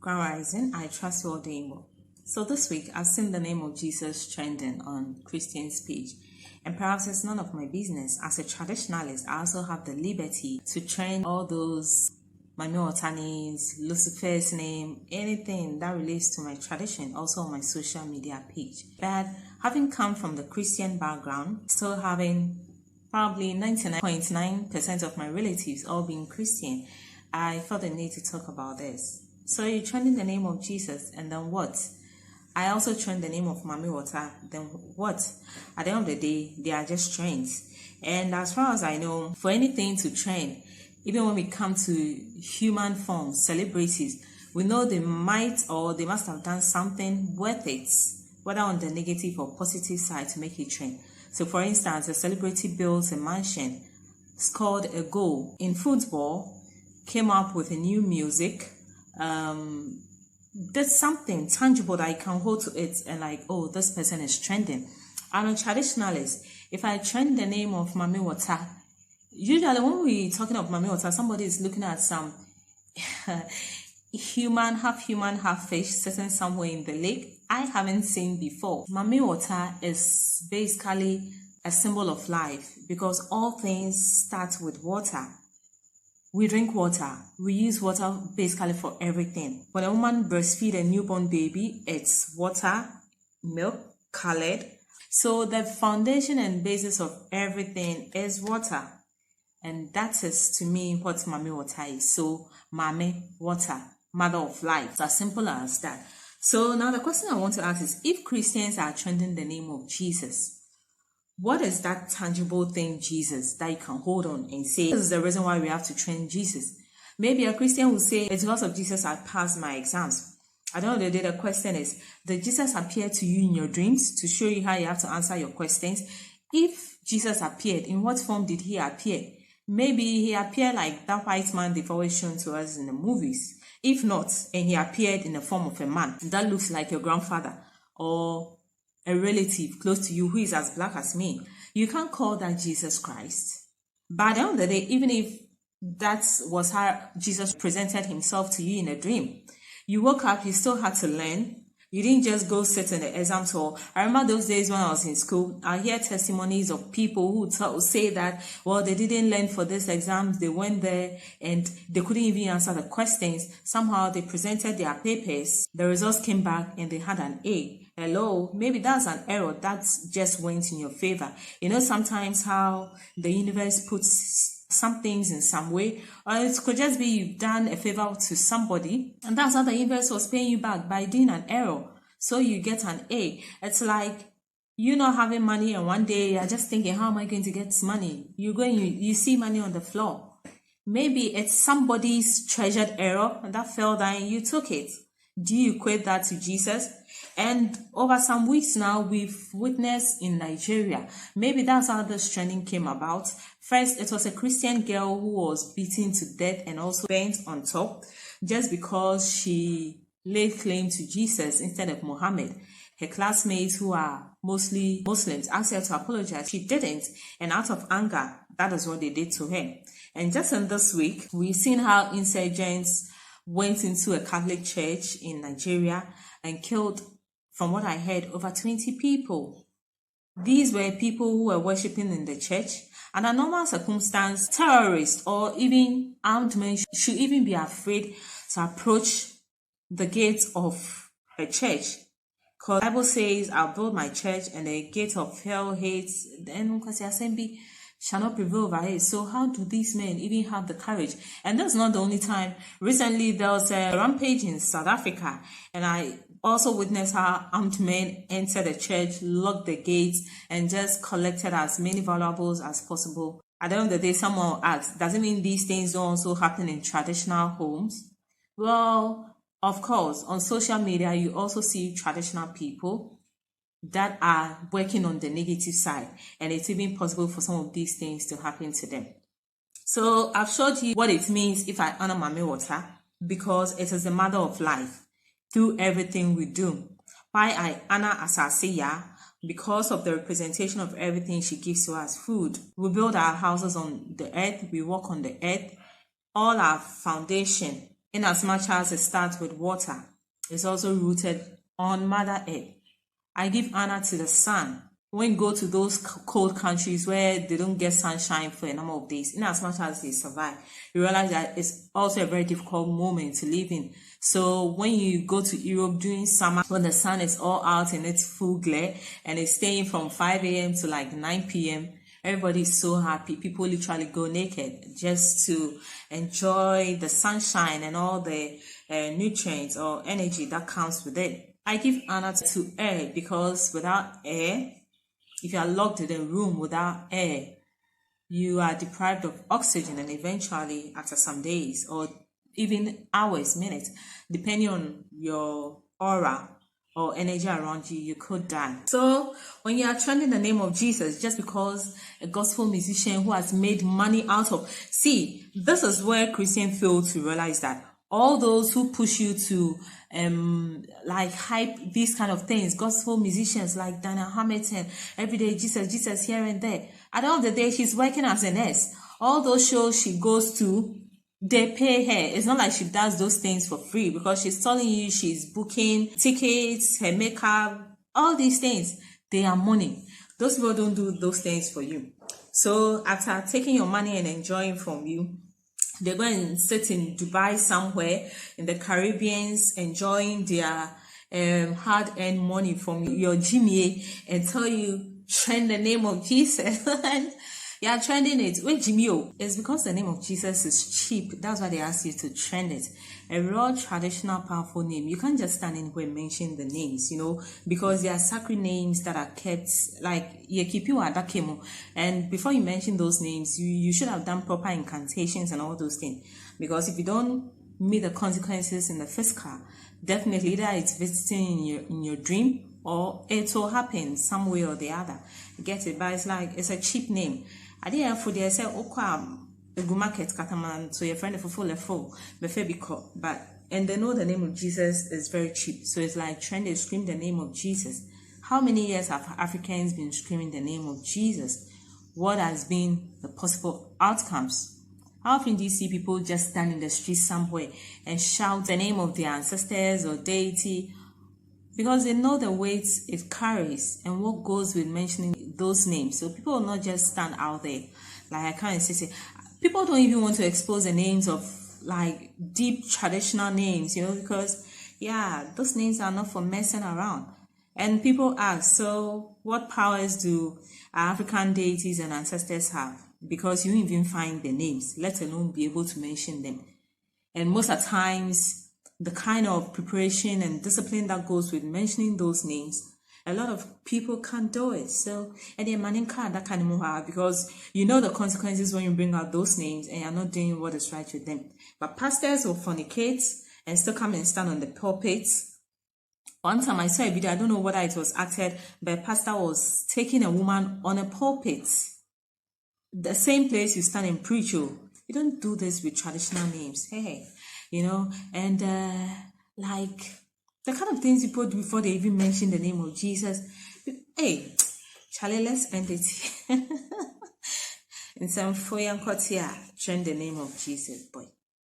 Grand Rising. I trust you all doing well. So this week, I've seen the name of Jesus trending on Christian's page. And perhaps it's none of my business. As a traditionalist, I also have the liberty to trend all those MAAMI WATER names, Lucifer's name, anything that relates to my tradition, also on my social media page. But having come from the Christian background, still having probably 99.9% of my relatives all being Christian, I felt the need to talk about this. So you trend in the name of Jesus, and then what? I also trend the name of MAAMI WATER, then what? At the end of the day, they are just trends. And as far as I know, for anything to trend, even when we come to human forms, celebrities, we know they might or they must have done something worth it, whether on the negative or positive side, to make it trend. So for instance, a celebrity builds a mansion, scored a goal in football, came up with a new music, did something tangible that I can hold to it and like, oh, this person is trending. I'm a traditionalist. If I trend the name of MAAMI WATER, usually when we're talking of MAAMI WATER, somebody is looking at some human, half fish sitting somewhere in the lake I haven't seen before. MAAMI WATER is basically a symbol of life because all things start with water. We drink water. We use water basically for everything. When a woman breastfeeds a newborn baby, it's water, milk, colored. So the foundation and basis of everything is water. And that is, to me, what MAAMI WATER is. So, MAAMI WATER, mother of life. It's as simple as that. So now the question I want to ask is, if Christians are trending the name of Jesus, what is that tangible thing, Jesus, that you can hold on and say, this is the reason why we have to trend Jesus? Maybe a Christian will say, it's because of Jesus I passed my exams. At the end of the day, the question is, did Jesus appear to you in your dreams to show you how you have to answer your questions? If Jesus appeared, in what form did he appear? Maybe he appeared like that white man they've always shown to us in the movies. If not, and he appeared in the form of a man that looks like your grandfather or a relative close to you who is as black as me, you can't call that Jesus Christ. But at the end of the day, even if that was how Jesus presented himself to you in a dream, you woke up, you still had to learn. You didn't just go sit in the exam hall. I remember those days when I was in school, I hear testimonies of people who would say that, well, they didn't learn for this exam. They went there and they couldn't even answer the questions. Somehow they presented their papers. The results came back and they had an A. Hello, maybe that's an error that just went in your favor. You know, sometimes how the universe puts some things in some way, or it could just be you've done a favor to somebody, and that's how the universe was paying you back by doing an error. So you get an A. It's like you not having money, and one day you're just thinking, how am I going to get this money? You see money on the floor. Maybe it's somebody's treasured error and that fell down and you took it. Do you equate that to Jesus? And over some weeks now, we've witnessed in Nigeria, maybe that's how this trending came about. First, it was a Christian girl who was beaten to death and also burnt on top just because she laid claim to Jesus instead of Muhammad. Her classmates, who are mostly Muslims, asked her to apologize. She didn't, and out of anger, that is what they did to her. And just in this week, we've seen how insurgents went into a Catholic church in Nigeria and killed, from what I heard, over 20 people. These were people who were worshipping in the church. Under normal circumstance, terrorists or even armed men should even be afraid to approach the gates of a church. Because the Bible says, I'll build my church and the gate of hell hates, then assembly shall not prevail over it. So how do these men even have the courage? And that's not the only time. Recently, there was a rampage in South Africa, and I also witnessed how armed men entered the church, locked the gates, and just collected as many valuables as possible. At the end of the day, someone will ask, does it mean these things don't also happen in traditional homes? Well, of course, on social media, you also see traditional people that are working on the negative side, and it's even possible for some of these things to happen to them. So I've showed you what it means if I honor MAAMI WATER, because it is the mother of life through everything we do. Why I honor Asasiya, because of the representation of everything she gives to us. Food. We build our houses on the earth, we walk on the earth. All our foundation in as much as it starts with water. It's also rooted on Mother Earth. I give honor to the sun. When you go to those cold countries where they don't get sunshine for a number of days, in as much as they survive, you realize that it's also a very difficult moment to live in. So when you go to Europe during summer, when the sun is all out in its full glare and it's staying from 5 a.m. to like 9 p.m., everybody is so happy. People literally go naked just to enjoy the sunshine and all the nutrients or energy that comes with it. I give honor to air because without air, if you are locked in a room without air, you are deprived of oxygen, and eventually after some days or even hours, minutes, depending on your aura or energy around you, you could die. So when you are trending the name of Jesus just because a gospel musician who has made money out of, see, this is where Christians fail to realize that all those who push you to like hype these kind of things, gospel musicians like Dana Hamilton, everyday Jesus here and there, at the end of the day, she's working as a nurse. All those shows she goes to, they pay her. It's not like she does those things for free, because she's telling you she's booking tickets, her makeup, all these things. They are money. Those people don't do those things for you. So after taking your money and enjoying from you, they go and sit in Dubai somewhere in the Caribbean, enjoying their hard-earned money from your Jimmy, and tell you, trend the name of Jesus. And you are trending it. Wait, Jimmy, it's because the name of Jesus is cheap. That's why they ask you to trend it. A raw, traditional, powerful name. You can't just stand anywhere and mention the names, because they are sacred names that are kept, like Yekipiwa Adakemo. And before you mention those names, you should have done proper incantations and all those things. Because if you don't meet the consequences in the physical, definitely either it's visiting in your dream, or it will happen some way or the other. You get it? But it's a cheap name. I didn't have food. I said, a good market, Kataman, so your friend of full but and they know the name of Jesus is very cheap. So it's like trying to scream the name of Jesus. How many years have Africans been screaming the name of Jesus? What has been the possible outcomes? How often do you see people just stand in the street somewhere and shout the name of their ancestors or deity? Because they know the weight it carries and what goes with mentioning those names. So people will not just stand out there. Like I can't say, people don't even want to expose the names of like deep traditional names, because those names are not for messing around. And people ask, so what powers do African deities and ancestors have? Because you don't even find the names, let alone be able to mention them. And most of the times, the kind of preparation and discipline that goes with mentioning those names, a lot of people can't do it. So, and then manning can't that kind of move, because you know the consequences when you bring out those names and you're not doing what is right with them. But pastors will fornicate and still come and stand on the pulpit. One time I saw a video, I don't know whether it was acted, but a pastor was taking a woman on a pulpit. The same place you stand and preach. You don't do this with traditional names. Hey. And like the kind of things people do before they even mention the name of Jesus. Hey, Charlie, let's end it. In some Foyan Kotia, trend the name of Jesus, boy.